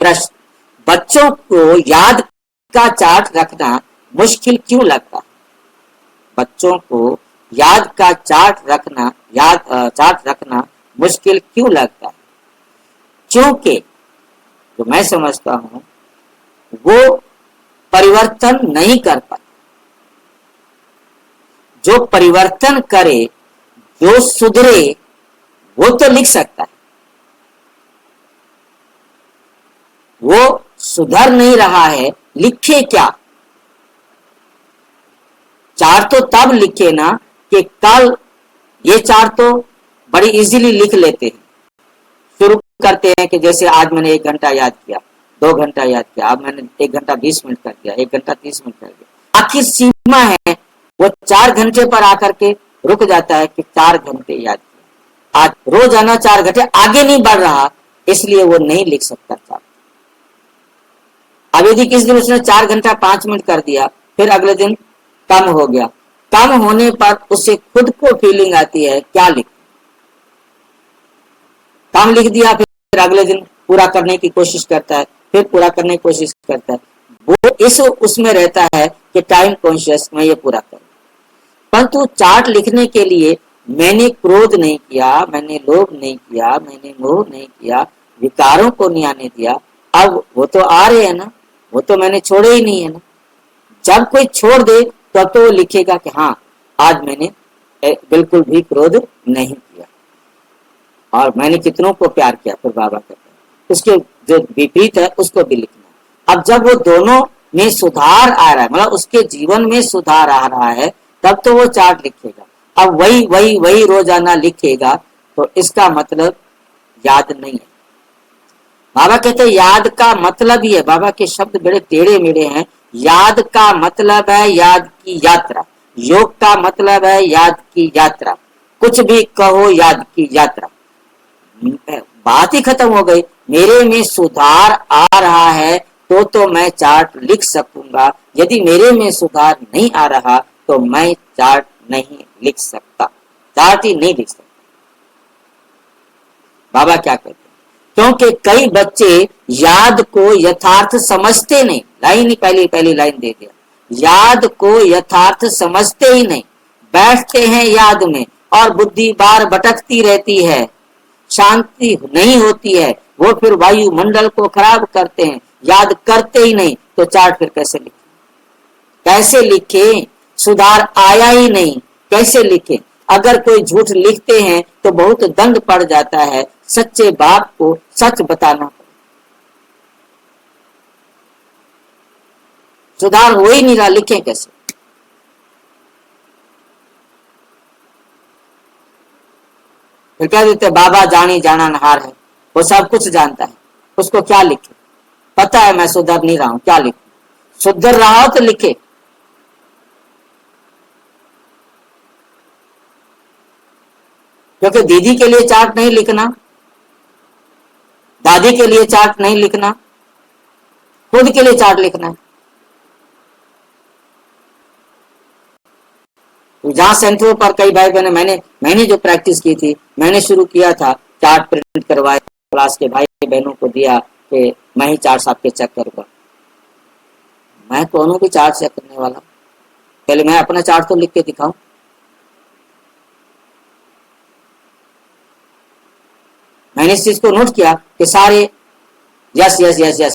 प्रश्न, बच्चों को याद का चार्ट रखना मुश्किल क्यों लगता है? बच्चों को याद का चार्ट रखना मुश्किल क्यों लगता है? क्योंकि जो मैं समझता हूं वो परिवर्तन नहीं कर पाते। जो परिवर्तन करे, जो सुधरे, वो तो लिख सकता है। वो सुधर नहीं रहा है, लिखे क्या? चार तो तब लिखे ना कि कल ये चार तो बड़ी इजीली लिख लेते हैं। शुरू करते हैं कि जैसे आज मैंने 1 घंटा याद किया, 2 घंटा याद किया, अब मैंने 1 घंटा 20 मिनट कर दिया, 1 घंटा 30 मिनट कर दिया। आखिर सीमा है, वो 4 घंटे पर आकर के रुक जाता है कि 4 घंटे याद किया। आज रोजाना 4 घंटे आगे नहीं बढ़ रहा, इसलिए वो नहीं लिख सकता था। अब यदि किस दिन उसने 4 घंटा 5 मिनट कर दिया, फिर अगले दिन कम हो गया, कम होने पर उसे खुद को फीलिंग आती है क्या लिख, कम लिख दिया, फिर अगले दिन पूरा करने की कोशिश करता है, फिर पूरा करने की कोशिश करता है। वो इस उसमें रहता है कि टाइम कॉन्शियस में ये पूरा कर। परंतु चार्ट लिखने के लिए मैंने क्रोध नहीं किया, मैंने लोभ नहीं किया, मैंने मोह नहीं किया, विकारों को नहीं आने दिया। अब वो तो आ रहे हैं ना, वो तो मैंने छोड़े ही नहीं है ना। जब कोई छोड़ दे तब तो वो लिखेगा कि हाँ, आज मैंने बिल्कुल भी क्रोध नहीं किया और मैंने कितनों को प्यार किया। फिर बाबा कहते हैं उसके जो विपरीत है उसको भी लिखना। अब जब वो दोनों में सुधार आ रहा है, मतलब उसके जीवन में सुधार आ रहा है, तब तो वो चार्ट लिखेगा। अब वही रोजाना लिखेगा तो इसका मतलब याद नहीं है। बाबा कहते हैं याद का मतलब ही है, बाबा के शब्द बड़े टेढ़े मेढ़े हैं। याद का मतलब है याद की यात्रा, योग का मतलब है याद की यात्रा, कुछ भी कहो याद की यात्रा। बात ही खत्म हो गई। मेरे में सुधार आ रहा है तो मैं चार्ट लिख सकूंगा, यदि मेरे में सुधार नहीं आ रहा तो मैं चार्ट नहीं लिख सकता, चार्ट ही नहीं लिख सकता। बाबा क्या कहते हैं? क्योंकि कई बच्चे याद को यथार्थ समझते नहीं। लाइन ही पहली लाइन दे दिया, याद को यथार्थ समझते ही नहीं। बैठते हैं याद में और बुद्धि बार भटकती रहती है, शांति नहीं होती है। वो फिर वायुमंडल को खराब करते हैं, याद करते ही नहीं तो चार्ट फिर कैसे लिखे? कैसे लिखे? सुधार आया ही नहीं, कैसे लिखे? अगर कोई झूठ लिखते हैं तो बहुत दंड पड़ जाता है, सच्चे बाप को सच बताना। सुधार हो ही नहीं रहा, लिखे कैसे? फिर कह देते बाबा जानी जाननहार है, वो सब कुछ जानता है, उसको क्या लिखे? पता है मैं सुधर नहीं रहा हूं, क्या लिखे? सुधर रहा हो तो लिखे। क्योंकि दीदी के लिए चार्ट नहीं लिखना, दादी के लिए चार्ट नहीं लिखना, खुद के लिए चार्ट लिखना है। जहां सेंटरों पर कई भाई बहने, मैंने जो प्रैक्टिस की थी, मैंने शुरू किया था, चार्ट प्रिंट करवाए, क्लास के भाई बहनों को दिया कि मैं ही चार्ट आपके चेक करूंगा। मैं कौन भी चार्ट चेक करने वाला? पहले मैं अपना चार्ट तो लिख के दिखाऊं। मैंने इस चीज को नोट किया कि सारे यस यस यस यस